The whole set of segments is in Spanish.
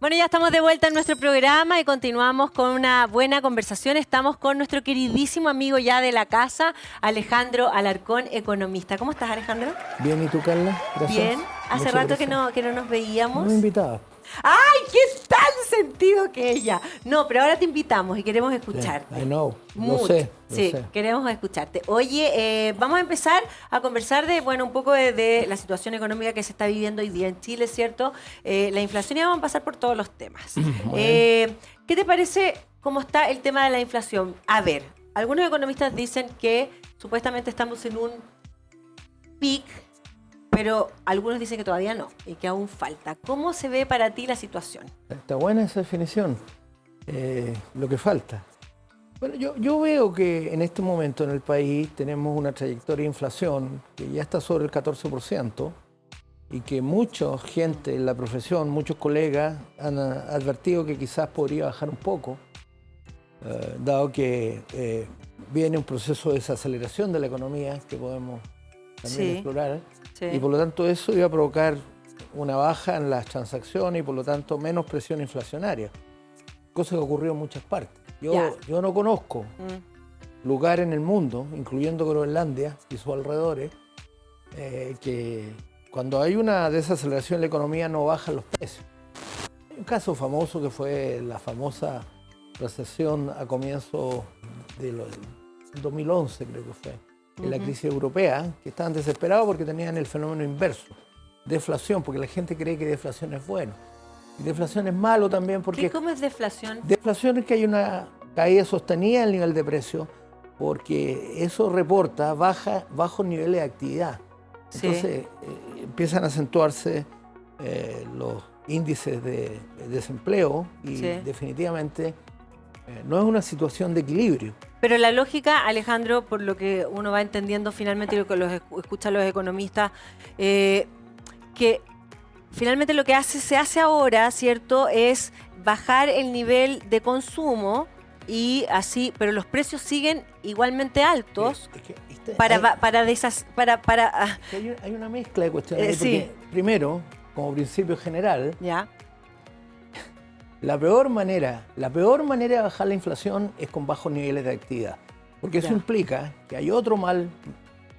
Bueno, ya estamos de vuelta en nuestro programa y continuamos con una buena conversación. Estamos con nuestro queridísimo amigo ya de la casa, Alejandro Alarcón, economista. ¿Cómo estás, Alejandro? Bien, ¿y tú, Carla? Gracias. Bien. Hace Muchas rato gracias. que no nos veíamos. No me invitaba. ¡Ay, qué tal sentido que ella! No, pero ahora te invitamos y queremos escucharte. I know, Mucho. lo sé. Sí, queremos escucharte. Oye, vamos a empezar a conversar de, bueno, un poco de la situación económica que se está viviendo hoy día en Chile, ¿cierto? La inflación, y vamos a pasar por todos los temas. ¿Qué te parece cómo está el tema de la inflación? A ver, algunos economistas dicen que supuestamente estamos en un pic, pero algunos dicen que todavía no y que aún falta. ¿Cómo se ve para ti la situación? Está buena esa definición. Lo que falta. Bueno, yo veo que en este momento en el país tenemos una trayectoria de inflación que ya está sobre el 14% y que mucha gente en la profesión, muchos colegas han advertido que quizás podría bajar un poco, dado que viene un proceso de desaceleración de la economía que podemos también explorar. Sí. Y por lo tanto eso iba a provocar una baja en las transacciones y por lo tanto menos presión inflacionaria, cosa que ocurrió en muchas partes. Yo no conozco lugar en el mundo, incluyendo Groenlandia y sus alrededores, que cuando hay una desaceleración en la economía no bajan los precios. Hay un caso famoso que fue la famosa recesión a comienzos del 2011, creo que fue. En la crisis europea, que estaban desesperados porque tenían el fenómeno inverso, deflación, porque la gente cree que deflación es bueno. Y deflación es malo también porque... ¿Cómo es deflación? Deflación es que hay una caída sostenida en el nivel de precio, porque eso reporta bajos niveles de actividad. Entonces empiezan a acentuarse los índices de desempleo y definitivamente no es una situación de equilibrio. Pero la lógica, Alejandro, por lo que uno va entendiendo finalmente y lo que escuchan los economistas, que finalmente lo que se hace ahora, ¿cierto?, es bajar el nivel de consumo y así, pero los precios siguen igualmente altos hay una mezcla de cuestiones. Porque primero, como principio general, la peor manera de bajar la inflación es con bajos niveles de actividad. Porque eso implica que hay otro mal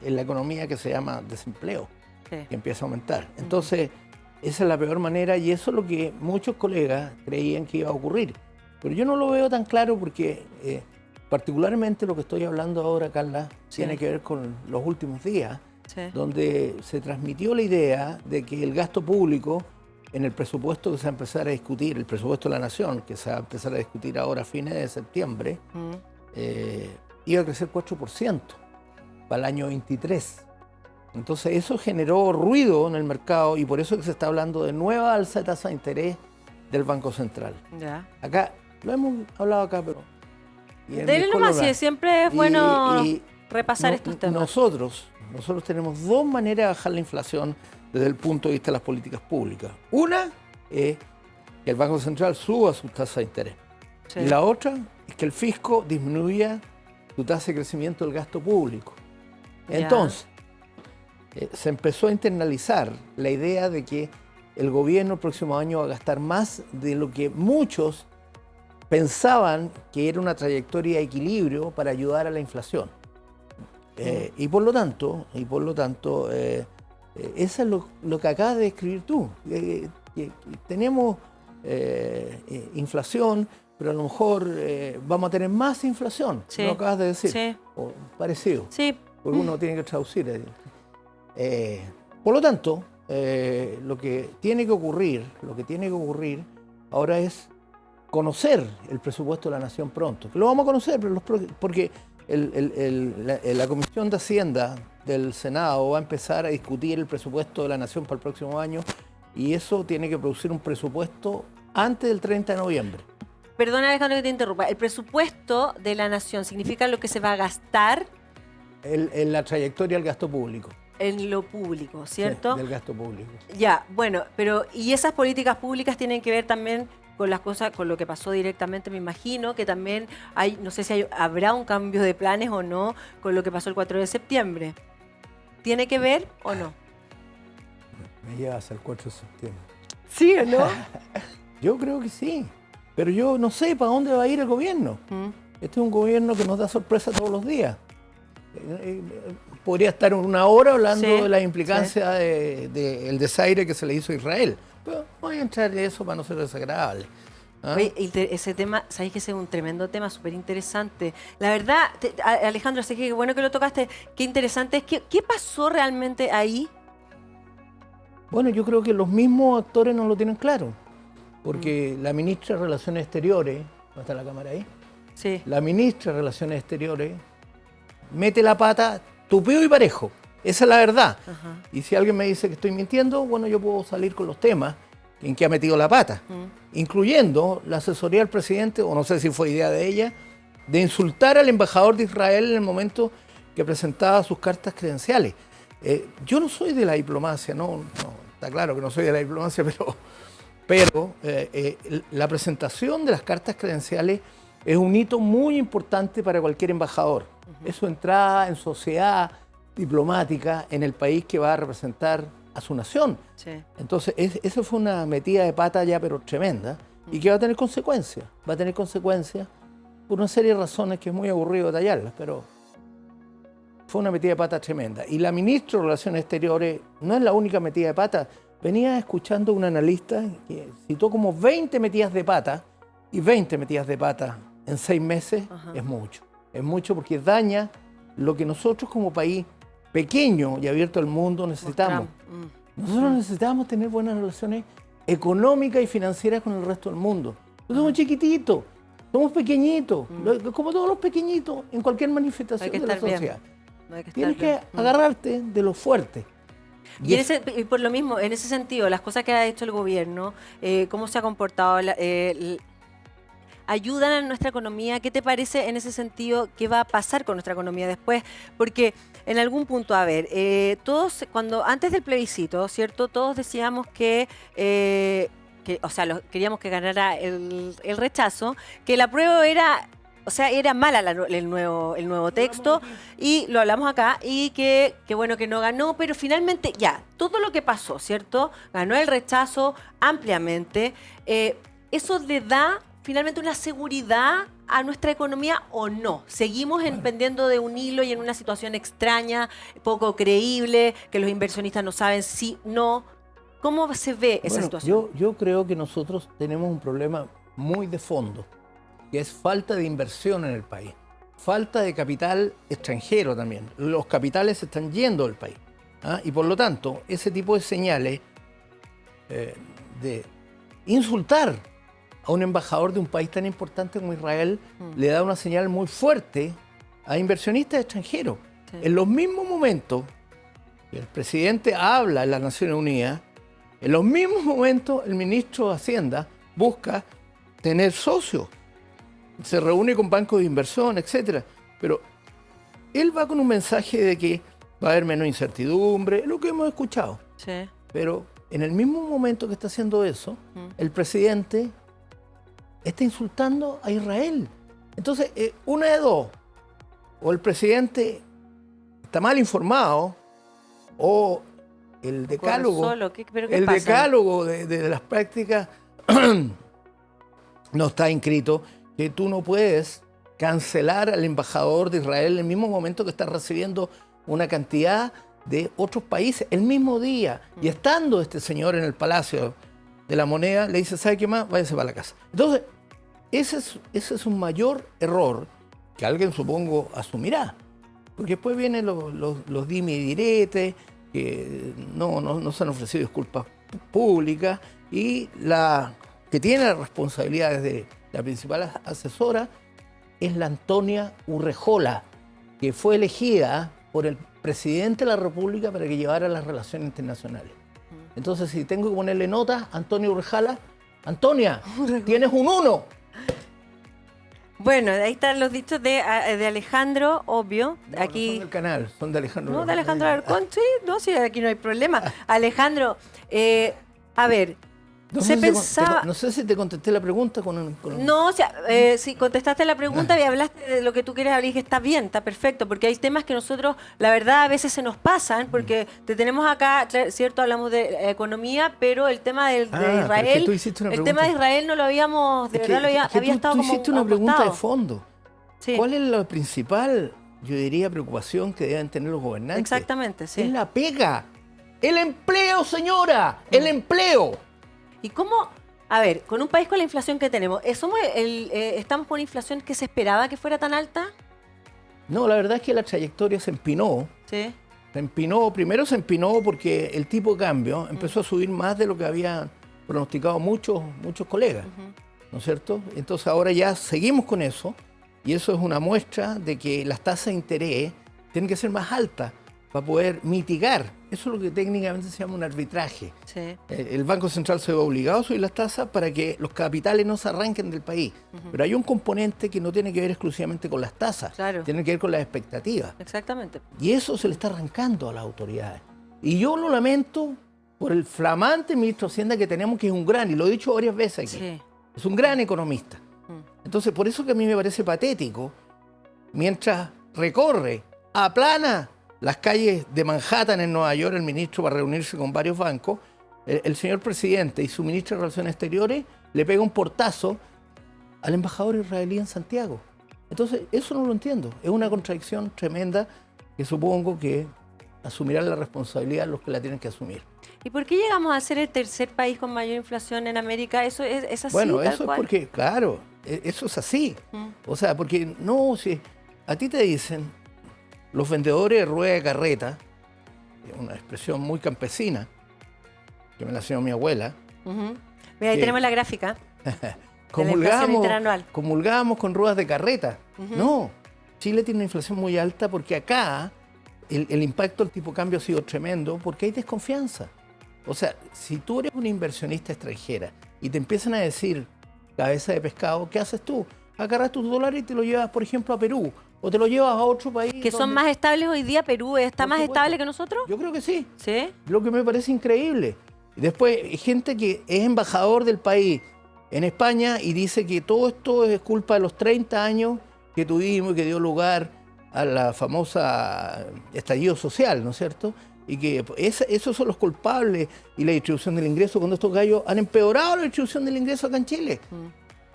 en la economía que se llama desempleo, que empieza a aumentar. Entonces, esa es la peor manera y eso es lo que muchos colegas creían que iba a ocurrir. Pero yo no lo veo tan claro porque particularmente lo que estoy hablando ahora, Carla, tiene que ver con los últimos días, donde se transmitió la idea de que el gasto público en el presupuesto que se va a empezar a discutir, el presupuesto de la Nación, que se va a empezar a discutir ahora a fines de septiembre, iba a crecer 4% para el año 23. Entonces eso generó ruido en el mercado y por eso es que se está hablando de nueva alza de tasa de interés del Banco Central. Acá, lo hemos hablado acá, pero... Dele nomás, siempre es bueno repasar estos temas. Nosotros tenemos dos maneras de bajar la inflación desde el punto de vista de las políticas públicas. Una es que el Banco Central suba su tasa de interés. Y la otra es que el fisco disminuya su tasa de crecimiento del gasto público. Entonces, se empezó a internalizar la idea de que el gobierno el próximo año va a gastar más de lo que muchos pensaban que era una trayectoria de equilibrio para ayudar a la inflación. Y por lo tanto, eso es lo que acabas de describir tú. Tenemos inflación, pero a lo mejor vamos a tener más inflación, ¿no acabas de decir? O parecido. Porque uno tiene que traducir. Por lo tanto, lo que tiene que ocurrir ahora es conocer el presupuesto de la Nación pronto. Lo vamos a conocer, porque la Comisión de Hacienda del Senado va a empezar a discutir el presupuesto de la Nación para el próximo año y eso tiene que producir un presupuesto antes del 30 de noviembre. Perdona, Alejandro, que te interrumpa. ¿El presupuesto de la Nación significa lo que se va a gastar? En la trayectoria del gasto público. En lo público, ¿cierto? Sí, del gasto público. Ya, bueno, pero ¿y esas políticas públicas tienen que ver también con las cosas, con lo que pasó directamente? Me imagino que también hay, no sé si habrá un cambio de planes o no con lo que pasó el 4 de septiembre. ¿Tiene que ver o no? Me llevas al 4 de septiembre. ¿Sí o no? Yo creo que sí, pero yo no sé para dónde va a ir el gobierno. Este es un gobierno que nos da sorpresa todos los días. Podría estar una hora hablando de la implicancia del desaire que se le hizo a Israel. Pero voy a entrar en eso para no ser desagradable. Oye, ese tema, sabéis que ese es un tremendo tema, súper interesante. La verdad, Alejandro, sé que bueno que lo tocaste, qué interesante es. ¿Qué pasó realmente ahí? Bueno, yo creo que los mismos actores no lo tienen claro. Porque la ministra de Relaciones Exteriores, ¿no está la cámara ahí? Sí. La ministra de Relaciones Exteriores mete la pata tupido y parejo. Esa es la verdad. Ajá. Y si alguien me dice que estoy mintiendo, bueno, yo puedo salir con los temas en que ha metido la pata, incluyendo la asesoría del presidente, o no sé si fue idea de ella, de insultar al embajador de Israel en el momento que presentaba sus cartas credenciales. Yo no soy de la diplomacia, no, está claro que no soy de la diplomacia, pero la presentación de las cartas credenciales es un hito muy importante para cualquier embajador. Es su entrada en sociedad diplomática en el país que va a representar a su nación. Sí. Entonces, eso fue una metida de pata ya, pero tremenda, y que va a tener consecuencias. Va a tener consecuencias por una serie de razones que es muy aburrido detallarlas, pero fue una metida de pata tremenda. Y la ministra de Relaciones Exteriores no es la única metida de pata. Venía escuchando a un analista que citó como 20 metidas de pata, y 20 metidas de pata en 6 meses es mucho. Es mucho porque daña lo que nosotros como país pequeño y abierto al mundo necesitamos. Nosotros necesitamos tener buenas relaciones económicas y financieras con el resto del mundo. Nosotros somos chiquititos, somos pequeñitos, como todos los pequeñitos en cualquier manifestación de la sociedad. Tienes que agarrarte de lo fuerte. Y por lo mismo, en ese sentido, las cosas que ha hecho el gobierno, cómo se ha comportado, ayudan a nuestra economía. ¿Qué te parece en ese sentido? ¿Qué va a pasar con nuestra economía después? Porque en algún punto, a ver, todos, antes del plebiscito, ¿cierto? Todos decíamos queríamos que ganara el rechazo, que la prueba era... O sea, era mala el nuevo texto, y lo hablamos acá, y que bueno que no ganó, pero finalmente ya, todo lo que pasó, ¿cierto? Ganó el rechazo ampliamente. ¿Eso le da finalmente una seguridad a nuestra economía o no? ¿Seguimos pendiendo de un hilo y en una situación extraña, poco creíble, que los inversionistas no saben si no? ¿Cómo se ve esa situación? Yo creo que nosotros tenemos un problema muy de fondo, que es falta de inversión en el país, falta de capital extranjero también. Los capitales se están yendo del país, y por lo tanto, ese tipo de señales de insultar a un embajador de un país tan importante como Israel le da una señal muy fuerte a inversionistas extranjeros. Sí. En los mismos momentos que el presidente habla en las Naciones Unidas, en los mismos momentos el ministro de Hacienda busca tener socios. Se reúne con bancos de inversión, etc. Pero él va con un mensaje de que va a haber menos incertidumbre, es lo que hemos escuchado. Sí. Pero en el mismo momento que está haciendo eso, el presidente está insultando a Israel. Entonces, una de dos, o el presidente está mal informado, o el decálogo, decálogo de las prácticas no está inscrito, que tú no puedes cancelar al embajador de Israel en el mismo momento que está recibiendo una cantidad de otros países el mismo día. Y estando este señor en el Palacio de la Moneda, le dice, ¿sabe qué más? Váyase para la casa. Entonces, ese es un mayor error que alguien, supongo, asumirá. Porque después vienen los dime y diretes, que no se han ofrecido disculpas públicas, y la que tiene las responsabilidades de la principal asesora es la Antonia Urrejola, que fue elegida por el presidente de la República para que llevara las relaciones internacionales. Entonces, si tengo que ponerle nota, Antonia Urrejola, Antonia, tienes un 1. Bueno, ahí están los dichos de Alejandro, obvio. No, aquí... no son del canal, son de Alejandro. No, de Alejandro Alarcón, sí, no, sí, aquí no hay problema. Alejandro, a ver, se pensaba... No sé si te contesté la pregunta No, o sea, si contestaste la pregunta y hablaste de lo que tú quieres hablar, y que está bien, está perfecto, porque hay temas que nosotros, la verdad, a veces se nos pasan, porque te tenemos acá, cierto, hablamos de economía, pero el tema de Israel, es que tú hiciste una el pregunta. tema de Israel no lo habíamos, de verdad, había estado tú como hiciste una pregunta acostado. de fondo. Sí. ¿Cuál es la principal, yo diría, preocupación que deben tener los gobernantes? Exactamente, sí. Es la pega. El empleo, señora. El empleo. ¿Y cómo? A ver, con un país con la inflación que tenemos, ¿estamos con una inflación que se esperaba que fuera tan alta? No, la verdad es que la trayectoria se empinó. Sí. Primero se empinó porque el tipo de cambio empezó a subir más de lo que habían pronosticado muchos colegas, ¿no es cierto? Entonces ahora ya seguimos con eso, y eso es una muestra de que las tasas de interés tienen que ser más altas para poder mitigar. Eso es lo que técnicamente se llama un arbitraje. Sí. El Banco Central se ve obligado a subir las tasas para que los capitales no se arranquen del país. Pero hay un componente que no tiene que ver exclusivamente con las tasas, Claro. tiene que ver con las expectativas. Exactamente. Y eso se le está arrancando a las autoridades. Y yo lo lamento por el flamante ministro de Hacienda que tenemos, que es un gran, y lo he dicho varias veces aquí, Sí. es un gran economista. Entonces, por eso que a mí me parece patético, mientras recorre, aplana las calles de Manhattan en Nueva York, el ministro, para reunirse con varios bancos, el señor presidente y su ministro de Relaciones Exteriores le pega un portazo al embajador israelí en Santiago. Entonces, eso no lo entiendo. Es una contradicción tremenda que supongo que asumirán la responsabilidad los que la tienen que asumir. ¿Y por qué llegamos a ser el tercer país con mayor inflación en América? ¿Eso es así? Bueno, tal eso cual? es porque, claro, eso es así. O sea, porque no, si a ti te dicen los vendedores de rueda de carreta, una expresión muy campesina, que me la enseñó mi abuela. Mira, ahí que tenemos la gráfica. De la inflación interanual. comulgamos con ruedas de carreta. No, Chile tiene una inflación muy alta porque acá el impacto del tipo de cambio ha sido tremendo porque hay desconfianza. O sea, si tú eres una inversionista extranjera y te empiezan a decir cabeza de pescado, ¿qué haces tú? Agarras tus dólares y te lo llevas, por ejemplo, a Perú, o te lo llevas a otro país. ¿Que son más estables hoy día? ¿Perú está más estable que nosotros? Yo creo que sí. ¿Sí? Lo que me parece increíble. Después, gente que es embajador del país en España y dice que todo esto es culpa de los 30 años que tuvimos y que dio lugar a la famosa estallido social, ¿no es cierto? Y que esos son los culpables y la distribución del ingreso, cuando estos gallos han empeorado la distribución del ingreso acá en Chile.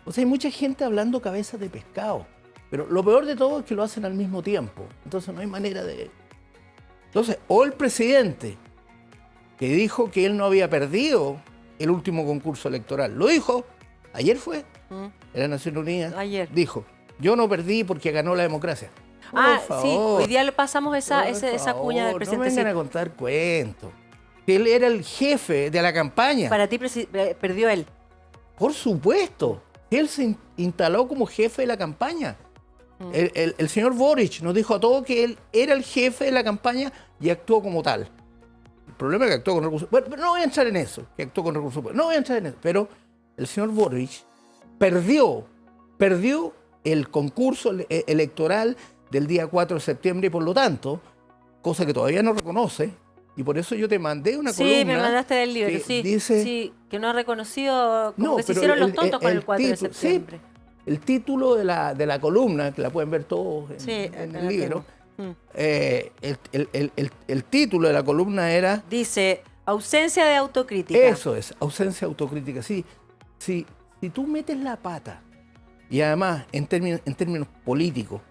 O sea, hay mucha gente hablando cabezas de pescado. Pero lo peor de todo es que lo hacen al mismo tiempo. Entonces no hay manera de... Entonces, o el presidente, que dijo que él no había perdido el último concurso electoral, lo dijo, ayer fue, en las Naciones Unidas, Ayer. dijo, yo no perdí porque ganó la democracia. Por favor, sí, hoy día le pasamos esa cuña del no presidente. vengan a contar cuentos. Que él era el jefe de la campaña. Para ti perdió él. Por supuesto. Él se instaló como jefe de la campaña. El señor Boric nos dijo a todos que él era el jefe de la campaña y actuó como tal. El problema es que actuó con recursos... Bueno, pero no voy a entrar en eso, que actuó con recursos... No voy a entrar en eso. Pero el señor Boric perdió el concurso electoral del día 4 de septiembre y por lo tanto, cosa que todavía no reconoce, y por eso yo te mandé una columna. Sí, me mandaste del libro, que sí. dice, sí, que no ha reconocido, como no, que se pero hicieron los tontos con el 4 de septiembre. Sí, el título de la columna, que la pueden ver todos en el libro, el título de la columna era... Dice, ausencia de autocrítica. Eso es, ausencia de autocrítica. Sí, si tú metes la pata, y además en términos políticos,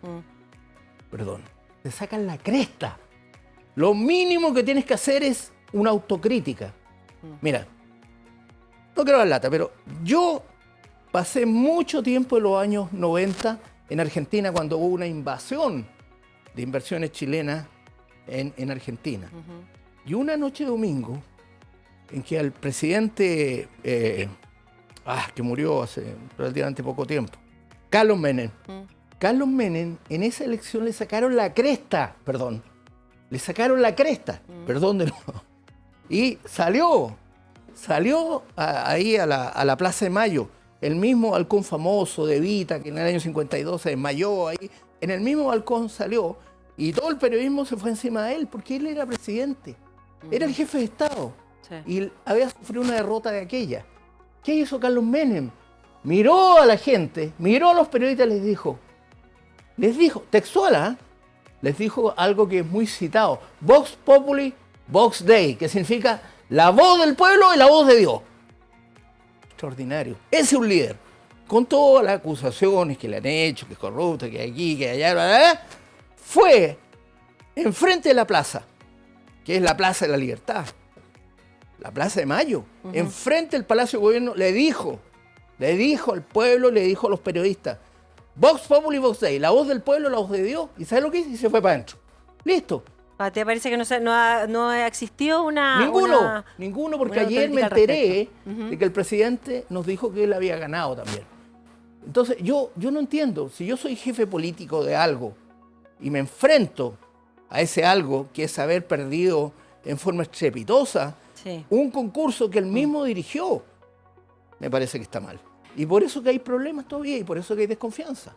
perdón, te sacan la cresta. Lo mínimo que tienes que hacer es una autocrítica. Mira, no quiero dar lata, pero yo pasé mucho tiempo en los años 90 en Argentina cuando hubo una invasión de inversiones chilenas en Argentina. Y una noche de domingo, en que al presidente, que murió hace relativamente poco tiempo, Carlos Menem, en esa elección le sacaron la cresta, y salió ahí a la Plaza de Mayo, el mismo balcón famoso de Evita, que en el año 52 se desmayó ahí, en el mismo balcón salió, y todo el periodismo se fue encima de él, porque él era presidente, era el jefe de Estado, y había sufrido una derrota de aquella. ¿Qué hizo Carlos Menem? Miró a la gente, miró a los periodistas y les dijo, textual, ¿eh? Les dijo algo que es muy citado, Vox Populi, Vox Dei, que significa la voz del pueblo y la voz de Dios. Extraordinario. Ese es un líder. Con todas las acusaciones que le han hecho, que es corrupto, que aquí, que allá, bla, bla, bla, fue enfrente de la plaza, que es la Plaza de la Libertad, la Plaza de Mayo, enfrente del Palacio de Gobierno, le dijo al pueblo, le dijo a los periodistas, Vox Populi, Vox Dei, la voz del pueblo, la voz de Dios, y ¿sabes lo que hizo? Y se fue para adentro. Listo. ¿Te parece que no ha existido una... Ninguno, porque una ayer me autocrítica al enteré respecto? de que el presidente nos dijo que él había ganado también. Entonces, yo no entiendo, si yo soy jefe político de algo y me enfrento a ese algo que es haber perdido en forma estrepitosa Sí. un concurso que él mismo dirigió, me parece que está mal. Y por eso que hay problemas todavía y por eso que hay desconfianza.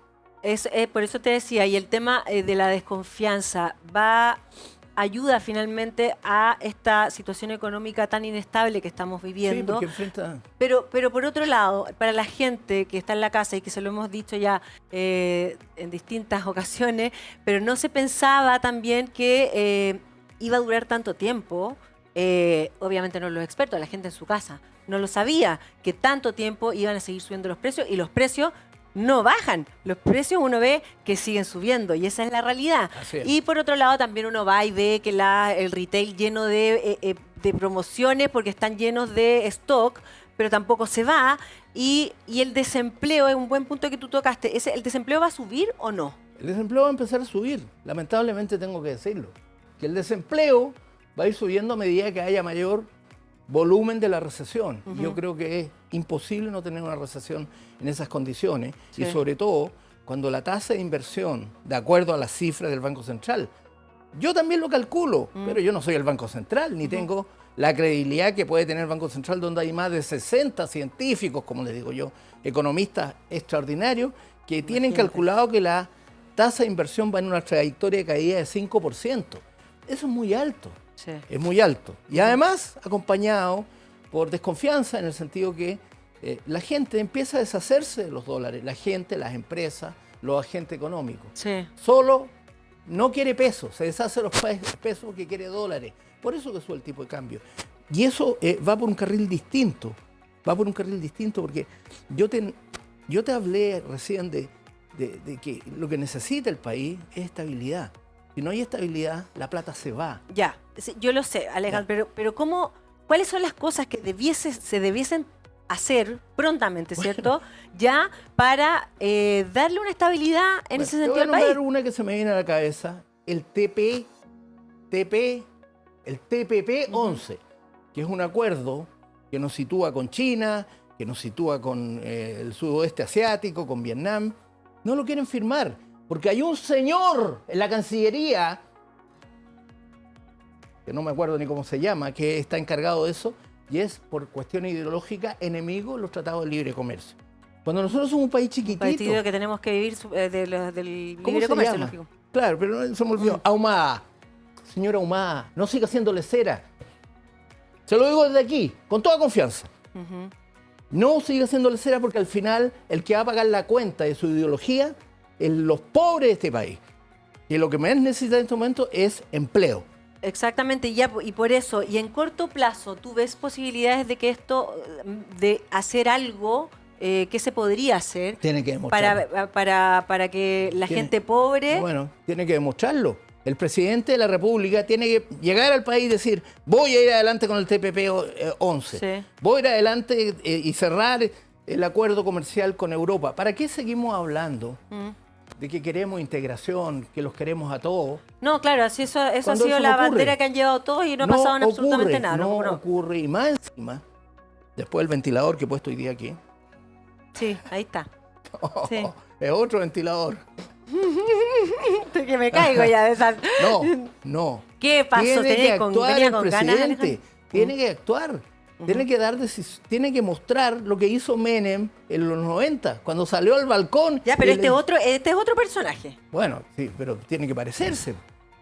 Por eso te decía, y el tema de la desconfianza ayuda finalmente a esta situación económica tan inestable que estamos viviendo. Sí, porque enfrenta... Pero por otro lado, para la gente que está en la casa y que se lo hemos dicho ya en distintas ocasiones, pero no se pensaba también que iba a durar tanto tiempo. Obviamente no los expertos, la gente en su casa no lo sabía, que tanto tiempo iban a seguir subiendo los precios y los precios no bajan. Los precios uno ve que siguen subiendo y esa es la realidad. Así es. Y por otro lado también uno va y ve que el retail lleno de promociones porque están llenos de stock, pero tampoco se va. Y el desempleo es un buen punto que tú tocaste. ¿El desempleo va a subir o no? El desempleo va a empezar a subir, lamentablemente tengo que decirlo. Que el desempleo va a ir subiendo a medida que haya mayor volumen de la recesión. Yo creo que es imposible no tener una recesión en esas condiciones Sí. y sobre todo cuando la tasa de inversión, de acuerdo a las cifras del Banco Central, yo también lo calculo, pero yo no soy el Banco Central, ni tengo la credibilidad que puede tener el Banco Central, donde hay más de 60 científicos, como les digo yo, economistas extraordinarios, que tienen calculado que la tasa de inversión va en una trayectoria de caída de 5%. Eso es muy alto. Sí. Es muy alto. Y además acompañado por desconfianza en el sentido que la gente empieza a deshacerse de los dólares. La gente, las empresas, los agentes económicos. Sí. Solo no quiere pesos, se deshace de los pesos porque quiere dólares. Por eso que sube el tipo de cambio. Y eso va por un carril distinto. Va por un carril distinto porque yo te hablé recién de que lo que necesita el país es estabilidad. Si no hay estabilidad, la plata se va. Ya, sí, yo lo sé, Alejandro, pero ¿cuáles son las cosas que se debiesen hacer prontamente, ¿cierto? Ya para darle una estabilidad en ese sentido al Te voy a país. nombrar una que se me viene a la cabeza, el TPP-11, que es un acuerdo que nos sitúa con China, que nos sitúa con el sudoeste asiático, con Vietnam. No lo quieren firmar. Porque hay un señor en la Cancillería, que no me acuerdo ni cómo se llama, que está encargado de eso, y es por cuestiones ideológicas enemigo de los tratados de libre comercio. Cuando nosotros somos un país chiquitito... Partido que tenemos que vivir del ¿Cómo libre se comercio, llama? lógico. Claro, pero no se me olvidó. Ahumada. Señora Ahumada, no siga haciéndole cera. Se lo digo desde aquí, con toda confianza. No siga haciéndole cera porque al final el que va a pagar la cuenta de su ideología los pobres de este país. Y lo que más necesita en este momento es empleo. Exactamente, y por eso, y en corto plazo, ¿tú ves posibilidades de que esto, de hacer algo que se podría hacer Tiene que demostrarlo. para que la gente pobre... Bueno, tiene que demostrarlo. El presidente de la República tiene que llegar al país y decir, voy a ir adelante con el TPP-11. Sí. Voy a ir adelante y cerrar el acuerdo comercial con Europa. ¿Para qué seguimos hablando de que queremos integración, que los queremos a todos? No, claro, así eso ha Cuando sido eso la no ocurre. bandera que han llevado todos y no ha pasado en absolutamente nada. No No. ocurre. Y más encima, después del ventilador que he puesto hoy día aquí, Sí, ahí está. Sí. es otro ventilador. Que me caigo ya de esa... No. ¿Qué pasó? Tiene que actuar venía el con ganas, presidente. Alejandro? Tiene que actuar. Tiene que mostrar lo que hizo Menem en los 90, cuando salió al balcón. Ya, pero y este es otro personaje. Bueno, sí, pero tiene que parecerse.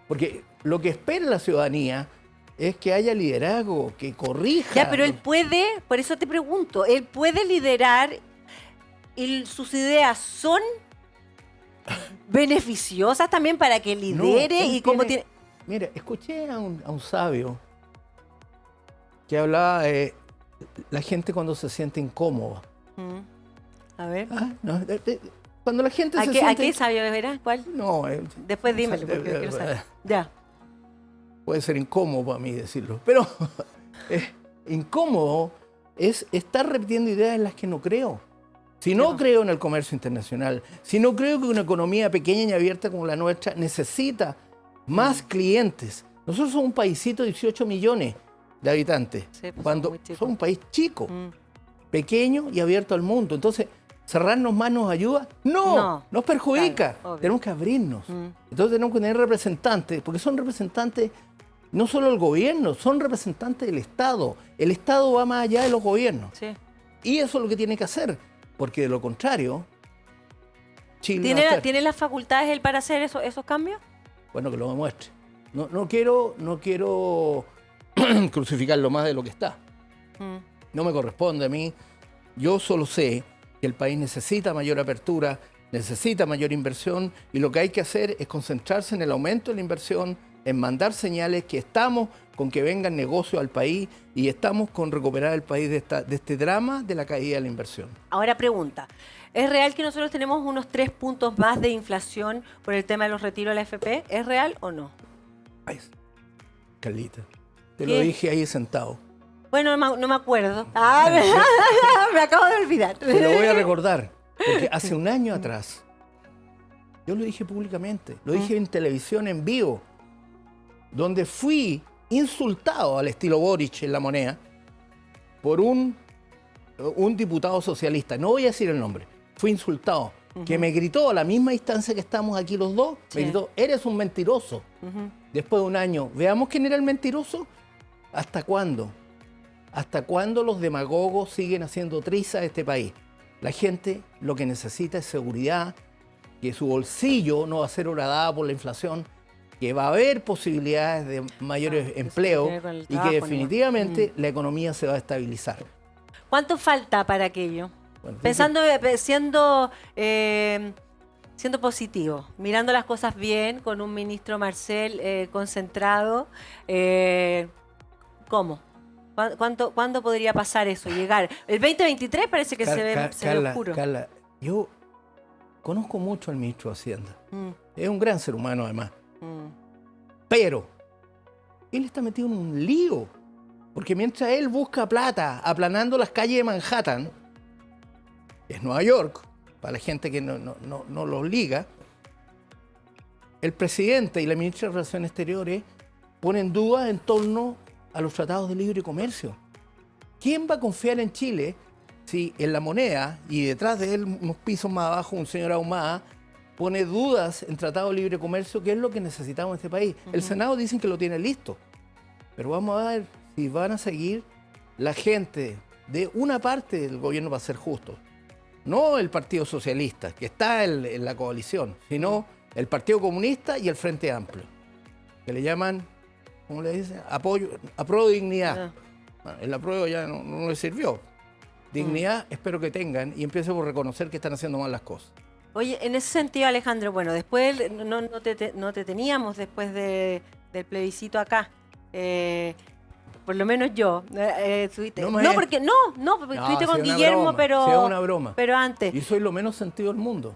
Porque lo que espera la ciudadanía es que haya liderazgo, que corrija. Ya, pero él puede, por eso te pregunto, él puede liderar y sus ideas son beneficiosas también para que lidere él y cómo tiene... Mira, escuché a un sabio que hablaba de la gente cuando se siente incómoda. A ver. No, cuando la gente ¿A se qué, siente... ¿A qué sabio de veras? ¿Cuál? No, Después dímelo, porque quiero saber. Ya. puede ser incómodo para mí decirlo, pero incómodo es estar repitiendo ideas en las que no creo. Si no creo en el comercio internacional, si no creo que una economía pequeña y abierta como la nuestra necesita más clientes. Nosotros somos un paísito de 18 millones de habitantes, Sí, pues cuando somos muy chicos. somos un país chico, pequeño y abierto al mundo. Entonces, ¿cerrarnos más nos ayuda? No, nos perjudica. Claro, obvio. Tenemos que abrirnos. Entonces tenemos que tener representantes, porque son representantes no solo del gobierno, son representantes del Estado. El Estado va más allá de los gobiernos. Sí. Y eso es lo que tiene que hacer, porque de lo contrario, Chile va a estar... ¿Tiene las facultades él para hacer esos cambios? Bueno, que lo demuestre. No quiero crucificarlo más de lo que está. No me corresponde a mí. Yo solo sé que el país necesita mayor apertura, necesita mayor inversión, y lo que hay que hacer es concentrarse en el aumento de la inversión, en mandar señales que estamos con que vengan negocios al país y estamos con recuperar el país de este drama de la caída de la inversión. Ahora pregunta, ¿es real que nosotros tenemos unos 3 puntos más de inflación por el tema de los retiros de la AFP? ¿Es real o no? Ay, Carlita, te ¿Qué? lo dije ahí sentado. Bueno, no me acuerdo. Me acabo de olvidar. Te lo voy a recordar, porque hace un año atrás, yo lo dije públicamente, lo dije en televisión en vivo, donde fui insultado al estilo Boric en La Moneda por un diputado socialista, no voy a decir el nombre, fui insultado, que me gritó a la misma instancia que estamos aquí los dos, me gritó, eres un mentiroso. Después de un año, veamos quién era el mentiroso. ¿Hasta cuándo? ¿Hasta cuándo los demagogos siguen haciendo triza a este país? La gente lo que necesita es seguridad, que su bolsillo no va a ser horadada por la inflación, que va a haber posibilidades de mayores empleos y que definitivamente la economía se va a estabilizar. ¿Cuánto falta para aquello? Bueno, Pensando, siendo positivo, mirando las cosas bien, con un ministro Marcel concentrado, ¿cómo? ¿Cuándo podría pasar eso, llegar? El 2023 parece que se ve oscuro. Carla, yo conozco mucho al ministro de Hacienda. Es un gran ser humano además. Pero él está metido en un lío. Porque mientras él busca plata aplanando las calles de Manhattan, que es Nueva York, para la gente que no los liga, el presidente y la ministra de Relaciones Exteriores ponen dudas en torno a los tratados de libre comercio. ¿Quién va a confiar en Chile si en La Moneda y detrás de él, unos pisos más abajo, un señor Ahumada pone dudas en tratado de libre comercio, que es lo que necesitamos en este país? El Senado dicen que lo tiene listo, pero vamos a ver si van a seguir la gente de una parte del gobierno para ser justos. No el Partido Socialista, que está en la coalición, sino el Partido Comunista y el Frente Amplio, que le llaman, ¿cómo le dicen? Apruebo dignidad. Bueno, el apruebo ya no le sirvió. Dignidad espero que tengan y empiecen por reconocer que están haciendo mal las cosas. Oye, en ese sentido, Alejandro, bueno, después no te teníamos después del plebiscito acá. Por lo menos yo. Estuviste porque estuviste con Guillermo, pero... Sí, es una broma. Pero antes. Y soy lo menos sentido del mundo.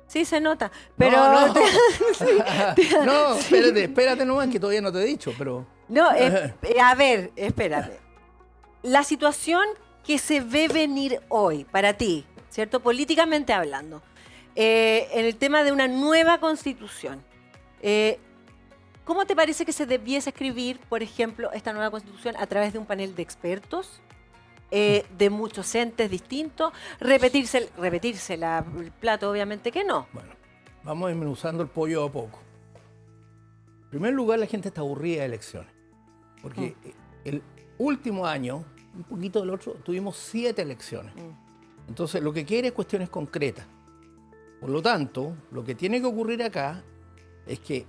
Sí, se nota. Pero... No, espérate nomás, que todavía no te he dicho, pero... No, a ver, espérate. La situación que se ve venir hoy para ti, ¿cierto? Políticamente hablando, en el tema de una nueva constitución, ¿cómo te parece que se debiese escribir, por ejemplo, esta nueva constitución a través de un panel de expertos, de muchos entes distintos? ¿Repetirse el plato? Obviamente que no. Bueno, vamos desmenuzando el pollo a poco. En primer lugar, la gente está aburrida de elecciones, porque el último año, un poquito del otro, tuvimos 7 elecciones. Entonces, lo que quiere es cuestiones concretas. Por lo tanto, lo que tiene que ocurrir acá es que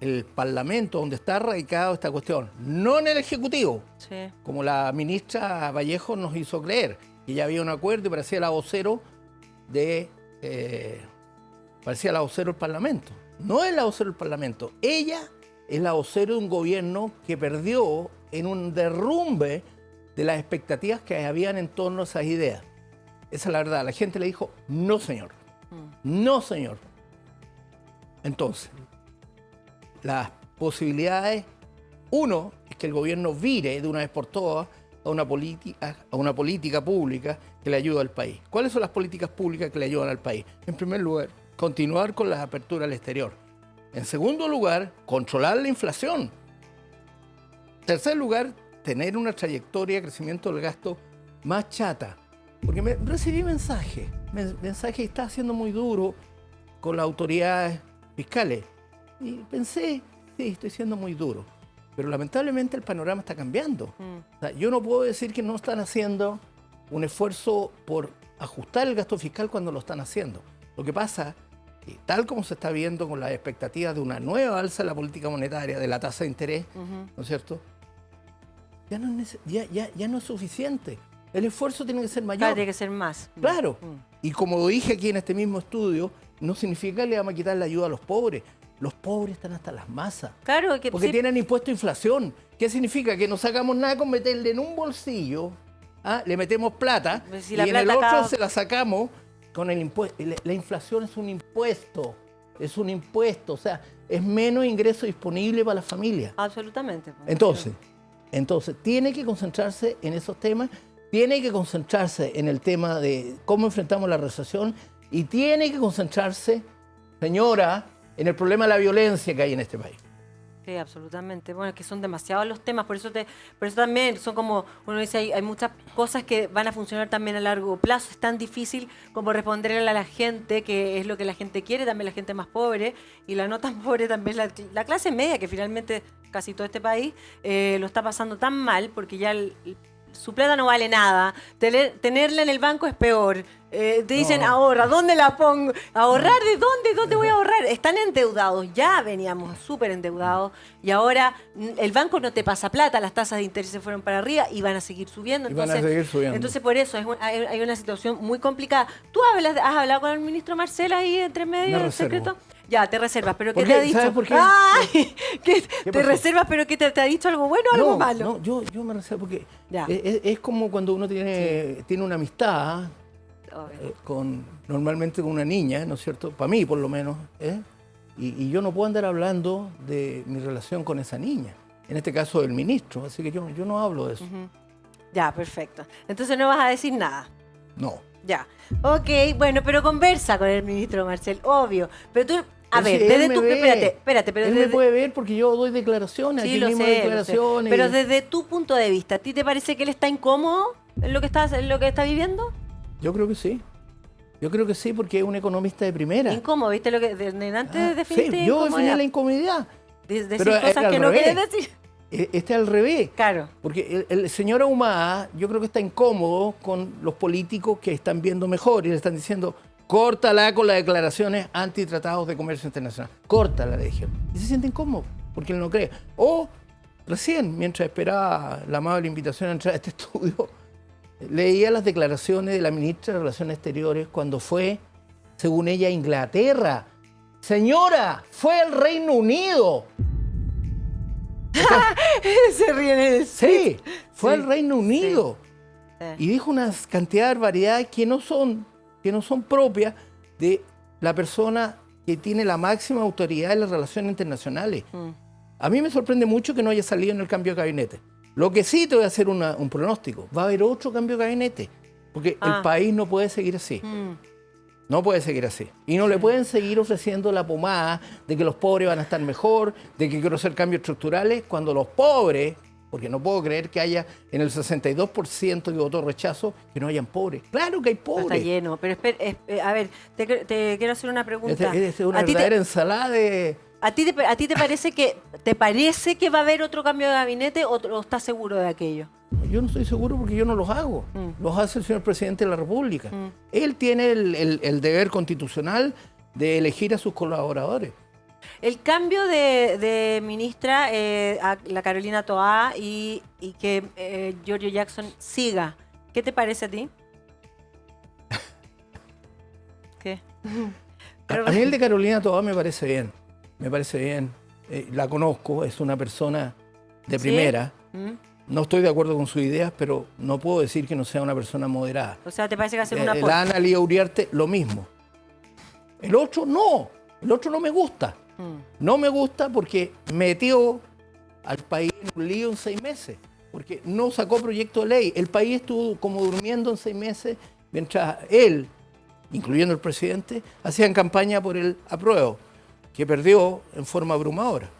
el Parlamento donde está radicada esta cuestión, no en el Ejecutivo, Sí. como la ministra Vallejo nos hizo creer, que ya había un acuerdo y parecía la vocero parecía la vocero del Parlamento. No es la vocero del Parlamento, ella es la vocero de un gobierno que perdió en un derrumbe de las expectativas que habían en torno a esas ideas. Esa es la verdad. La gente le dijo, no señor, no señor. Entonces, las posibilidades, uno, es que el gobierno vire de una vez por todas a una política pública que le ayude al país. ¿Cuáles son las políticas públicas que le ayudan al país? En primer lugar, continuar con las aperturas al exterior. En segundo lugar, controlar la inflación. En tercer lugar, tener una trayectoria de crecimiento del gasto más chata. Porque recibí mensajes que está siendo muy duro con las autoridades fiscales. Y pensé, sí, estoy siendo muy duro. Pero lamentablemente el panorama está cambiando. O sea, yo no puedo decir que no están haciendo un esfuerzo por ajustar el gasto fiscal cuando lo están haciendo. Lo que pasa, que tal como se está viendo con las expectativas de una nueva alza de la política monetaria, de la tasa de interés, ¿no es cierto? Ya no es suficiente. El esfuerzo tiene que ser mayor. Tiene que ser más. Claro. Y como lo dije aquí en este mismo estudio, no significa que le vamos a quitar la ayuda a los pobres. Los pobres están hasta las masas. Claro, que porque sí. tienen impuesto a inflación. ¿Qué significa? Que no sacamos nada con meterle en un bolsillo, le metemos plata, Si y la en plata el otro acá... se la sacamos con el impuesto. La inflación es un impuesto. Es un impuesto. O sea, es menos ingreso disponible para las familias. Absolutamente. Entonces, tiene que concentrarse en esos temas, tiene que concentrarse en el tema de cómo enfrentamos la recesión y tiene que concentrarse, señora, en el problema de la violencia que hay en este país. Sí, absolutamente. Bueno, es que son demasiados los temas, por eso también son como, uno dice, hay muchas cosas que van a funcionar también a largo plazo. Es tan difícil como responderle a la gente, que es lo que la gente quiere, también la gente más pobre, y la no tan pobre también la clase media, que finalmente casi todo este país lo está pasando tan mal, porque ya su plata no vale nada. Tenerla en el banco es peor. Te dicen, ahorra, ¿dónde la pongo? ¿Ahorrar de dónde? ¿Dónde voy a ahorrar? Están endeudados, ya veníamos súper endeudados y ahora el banco no te pasa plata, las tasas de interés se fueron para arriba y van a seguir subiendo. Entonces por eso hay una situación muy complicada. ¿Tú has hablado con el ministro Marcel ahí entre medio del secreto? Ya, te reservas, pero ¿qué te ha dicho? ¿Sabes por qué? ¡Ay! ¿Te reservas, pero qué te ha dicho? ¿Algo bueno o algo malo? No, yo me reservo porque es como cuando uno tiene una amistad normalmente con una niña, ¿no es cierto? Para mí, por lo menos, y yo no puedo andar hablando de mi relación con esa niña, en este caso del ministro, así que yo no hablo de eso. Ya, perfecto. Entonces no vas a decir nada. No. Ya. Ok, bueno, pero conversa con el ministro Marcel, obvio. Pero tú, a ver, desde tu... Espérate, pero él me puede ver porque yo doy declaraciones, sí, aquí lo mismo sé, declaraciones. Pero desde tu punto de vista, ¿a ti te parece que él está incómodo en lo que está viviendo? Yo creo que sí. Yo creo que sí, porque es un economista de primera. Incómodo, ¿viste lo que antes definiste? Sí, yo definí la incomodidad. Decir cosas que no quieres decir. Este es al revés. Claro. Porque el señor Ahumada, yo creo que está incómodo con los políticos que están viendo mejor y le están diciendo, córtala con las declaraciones antitratados de comercio internacional. Córtala, le dijeron. Y se siente incómodo, porque él no cree. O recién, mientras esperaba la amable invitación a entrar a este estudio, leía las declaraciones de la ministra de Relaciones Exteriores cuando fue, según ella, a Inglaterra. Señora, fue al Reino Unido. Se ríen en el Sí, fue al Reino Unido. Sí. Y dijo una cantidad de barbaridades que no son propias de la persona que tiene la máxima autoridad en las relaciones internacionales. A mí me sorprende mucho que no haya salido en el cambio de gabinete. Lo que sí te voy a hacer un pronóstico. Va a haber otro cambio de gabinete. Porque el país no puede seguir así. No puede seguir así. Y no le pueden seguir ofreciendo la pomada de que los pobres van a estar mejor, de que quiero hacer cambios estructurales, cuando los pobres, porque no puedo creer que haya en el 62% que votó rechazo, que no hayan pobres. Claro que hay pobres. Está lleno. Pero espera, a ver, te quiero hacer una pregunta. Es una verdadera ensalada de... ¿A ti te parece que va a haber otro cambio de gabinete o estás seguro de aquello? Yo no estoy seguro porque yo no los hago. Los hace el señor presidente de la República. Él tiene el deber constitucional de elegir a sus colaboradores. El cambio de ministra a la Carolina Toá y que Giorgio Jackson siga, ¿qué te parece a ti? ¿Qué? A mí el de Carolina Toá me parece bien. Me parece bien. La conozco, es una persona de primera. ¿Mm? No estoy de acuerdo con sus ideas, pero no puedo decir que no sea una persona moderada. O sea, ¿te parece que hacer una La Ana Lía Uriarte, lo mismo. El otro no. El otro no me gusta. No me gusta porque metió al país en un lío en 6 meses. Porque no sacó proyecto de ley. El país estuvo como durmiendo en 6 meses mientras él, incluyendo el presidente, hacían campaña por el apruebo, que perdió en forma abrumadora.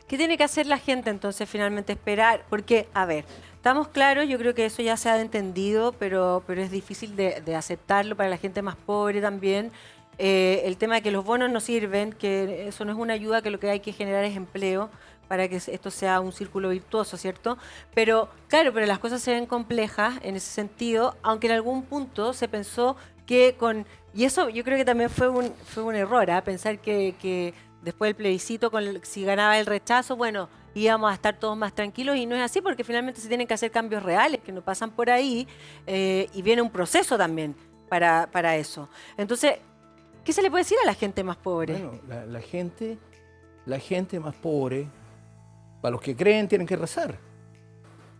¿Qué tiene que hacer la gente entonces finalmente? Esperar, porque, a ver, estamos claros, yo creo que eso ya se ha entendido, pero es difícil de aceptarlo para la gente más pobre también. El tema de que los bonos no sirven, que eso no es una ayuda, que lo que hay que generar es empleo para que esto sea un círculo virtuoso, ¿cierto? Pero, claro, pero las cosas se ven complejas en ese sentido, aunque en algún punto se pensó que con... Y eso yo creo que también fue un error, ¿eh? Pensar que después del plebiscito, si ganaba el rechazo, bueno, íbamos a estar todos más tranquilos, y no es así, porque finalmente se tienen que hacer cambios reales que no pasan por ahí, y viene un proceso también para eso. Entonces, ¿qué se le puede decir a la gente más pobre? Bueno, la gente más pobre, para los que creen tienen que rezar.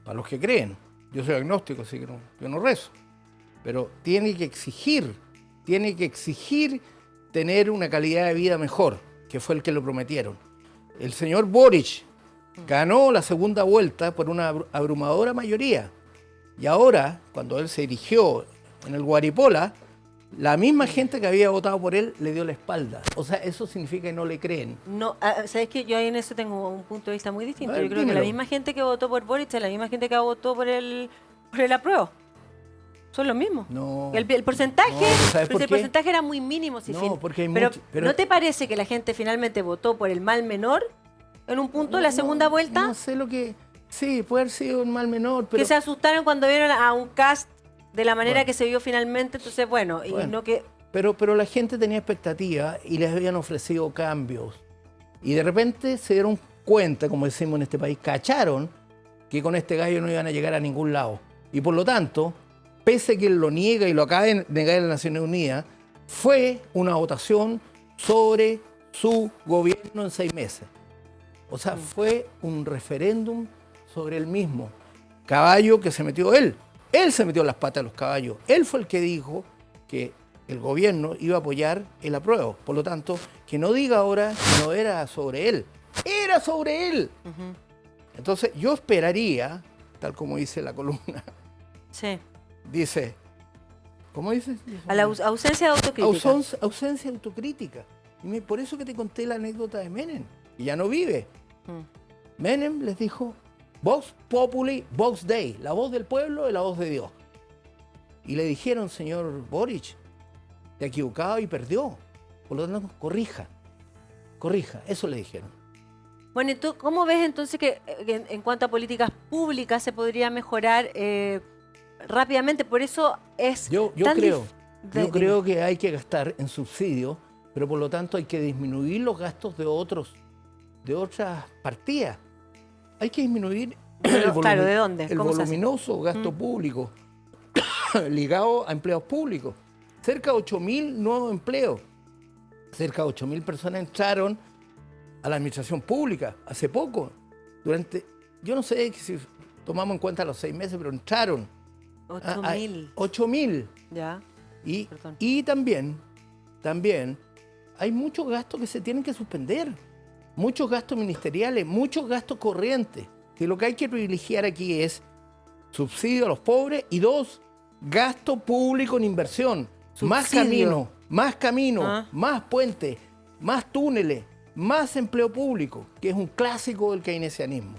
Para los que creen. Yo soy agnóstico, así que yo no rezo. Pero tiene que exigir tener una calidad de vida mejor, que fue el que lo prometieron. El señor Boric ganó la segunda vuelta por una abrumadora mayoría. Y ahora, cuando él se erigió en el Guaripola, la misma gente que había votado por él le dio la espalda. O sea, eso significa que no le creen. No, ¿sabes qué? Yo ahí en eso tengo un punto de vista muy distinto. A ver, yo creo dímelo. que la misma gente que votó por Boric es la misma gente que votó por el apruebo. Son los mismos. No. El porcentaje, No, ¿sabes por el qué? porcentaje era muy mínimo. Si No, porque hay pero, mucho- pero- ¿no te parece que la gente finalmente votó por el mal menor en un punto de la segunda vuelta? No sé lo que... Sí, puede haber sido un mal menor, pero... Que se asustaron cuando vieron a un cast de la manera Bueno. que se vio finalmente. Entonces, bueno, y Bueno. no que... Pero la gente tenía expectativa y les habían ofrecido cambios. Y de repente se dieron cuenta, como decimos en este país, cacharon que con este gallo no iban a llegar a ningún lado. Y por lo tanto, pese a que él lo niega y lo acaba de negar en las Naciones Unidas, fue una votación sobre su gobierno en 6 meses. O sea, fue un referéndum sobre el mismo. Caballo que se metió él. Él se metió en las patas de los caballos. Él fue el que dijo que el gobierno iba a apoyar el apruebo. Por lo tanto, que no diga ahora que no era sobre él. ¡Era sobre él! Entonces, yo esperaría, tal como dice la columna, Sí. dice, ¿cómo dice? A la ausencia de autocrítica. Ausencia de autocrítica. Y por eso que te conté la anécdota de Menem, que ya no vive. Menem les dijo, Vox Populi, Vox Dei, la voz del pueblo y la voz de Dios. Y le dijeron, señor Boric, te ha equivocado y perdió. Por lo tanto, corrija, eso le dijeron. Bueno, ¿y tú cómo ves entonces que en cuanto a políticas públicas se podría mejorar rápidamente? Por eso es Yo tan creo que hay que gastar en subsidios, pero por lo tanto hay que disminuir los gastos de otras partidas. Hay que disminuir Claro, ¿de dónde? el ¿Cómo se hace? voluminoso gasto público ligado a empleos públicos. Cerca de 8.000 nuevos empleos. Cerca de 8.000 personas entraron a la administración pública hace poco. Yo no sé si tomamos en cuenta los 6 meses, pero entraron. 8.000. 8.000. Ya. Perdón. Y también hay muchos gastos que se tienen que suspender. Muchos gastos ministeriales, muchos gastos corrientes. Que lo que hay que privilegiar aquí es subsidio a los pobres y 2, gasto público en inversión. Subsidio. Más camino, Ah. más puentes, más túneles, más empleo público, que es un clásico del keynesianismo.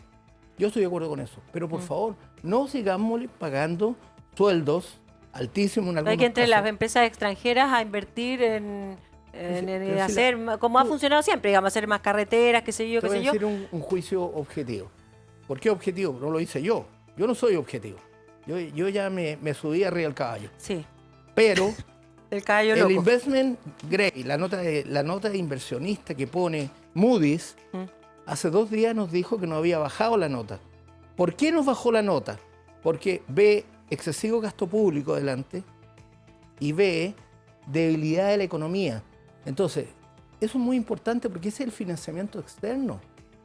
Yo estoy de acuerdo con eso. Pero por favor, no sigamos pagando sueldos altísimos en algunos Hay que entre casos. las empresas extranjeras a invertir en Pero si hacer, como ha funcionado siempre, digamos, hacer más carreteras, qué sé yo, Te qué voy sé a yo. decir un juicio objetivo. ¿Por qué objetivo? No lo hice yo. Yo no soy objetivo. Yo ya me subí arriba del caballo. Sí. Pero El caballo El loco. investment grade, la nota de inversionista que pone Moody's, hace 2 días nos dijo que no había bajado la nota. ¿Por qué nos bajó la nota? Porque ve excesivo gasto público adelante y ve debilidad de la economía. Entonces, eso es muy importante porque ese es el financiamiento externo.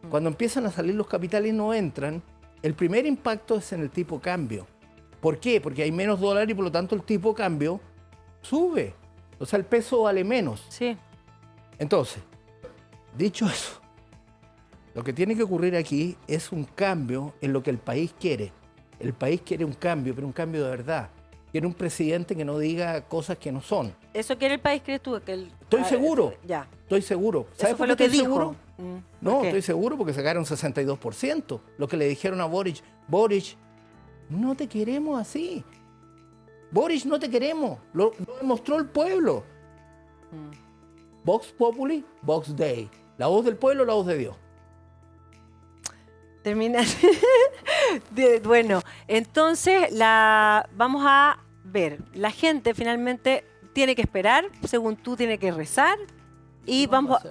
Cuando empiezan a salir los capitales y no entran, el primer impacto es en el tipo de cambio. ¿Por qué? Porque hay menos dólares y por lo tanto el tipo de cambio sube. O sea, el peso vale menos. Sí. Entonces, dicho eso, lo que tiene que ocurrir aquí es un cambio en lo que el país quiere. El país quiere un cambio, pero un cambio de verdad. Quiere un presidente que no diga cosas que no son. ¿Eso quiere el país, crees tú? Estoy seguro. Ya. Estoy seguro. Eso ¿Sabes fue por lo qué que estoy dijo. seguro? No, ¿Por qué? estoy seguro porque sacaron 62%. Lo que le dijeron a Boric, Boric, no te queremos así. Boric, no te queremos. Lo demostró el pueblo. Vox Populi, Vox Dei. La voz del pueblo, la voz de Dios. Termina. Bueno, entonces vamos a ver. La gente finalmente tiene que esperar, según tú, tiene que rezar. Y vamos a...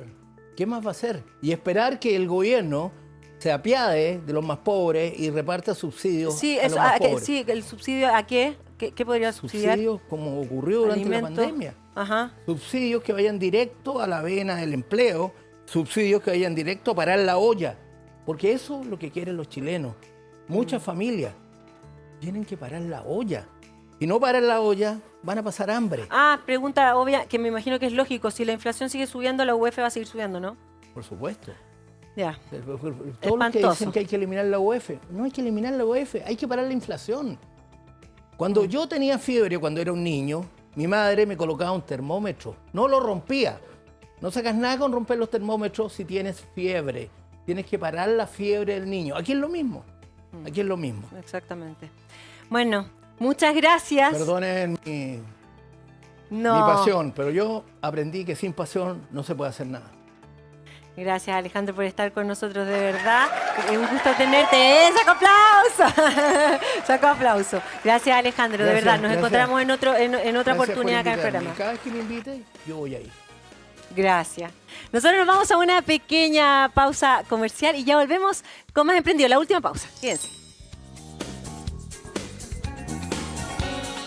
¿Qué más va a hacer? Y esperar que el gobierno se apiade de los más pobres y reparta subsidios Sí, a los más pobres. sí, el subsidio a qué? ¿Qué podría subsidiar? Subsidios como ocurrió durante Alimentos. la pandemia. Ajá. Subsidios que vayan directo a la vena del empleo, subsidios que vayan directo a parar la olla. Porque eso es lo que quieren los chilenos. Muchas familias tienen que parar la olla. Si no paran la olla, van a pasar hambre. Ah, pregunta obvia, que me imagino que es lógico. Si la inflación sigue subiendo, la UF va a seguir subiendo, ¿no? Por supuesto. Ya. Todos los que Espantoso. dicen que hay que eliminar la UF. No hay que eliminar la UF, hay que parar la inflación. Cuando yo tenía fiebre, cuando era un niño, mi madre me colocaba un termómetro. No lo rompía. No sacas nada con romper los termómetros si tienes fiebre. Tienes que parar la fiebre del niño. Aquí es lo mismo. Aquí es lo mismo. Exactamente. Bueno, muchas gracias. Perdonen mi pasión, pero yo aprendí que sin pasión no se puede hacer nada. Gracias, Alejandro, por estar con nosotros, de verdad. Es un gusto tenerte. ¡Saco aplauso! Saco aplauso. Gracias, Alejandro, de Gracias, verdad. Nos gracias. encontramos en otra Gracias por oportunidad acá en el invitarme. programa. Cada vez que me invite, yo voy ahí. Gracias. Nosotros nos vamos a una pequeña pausa comercial y ya volvemos con más emprendido. La última pausa. Fíjense.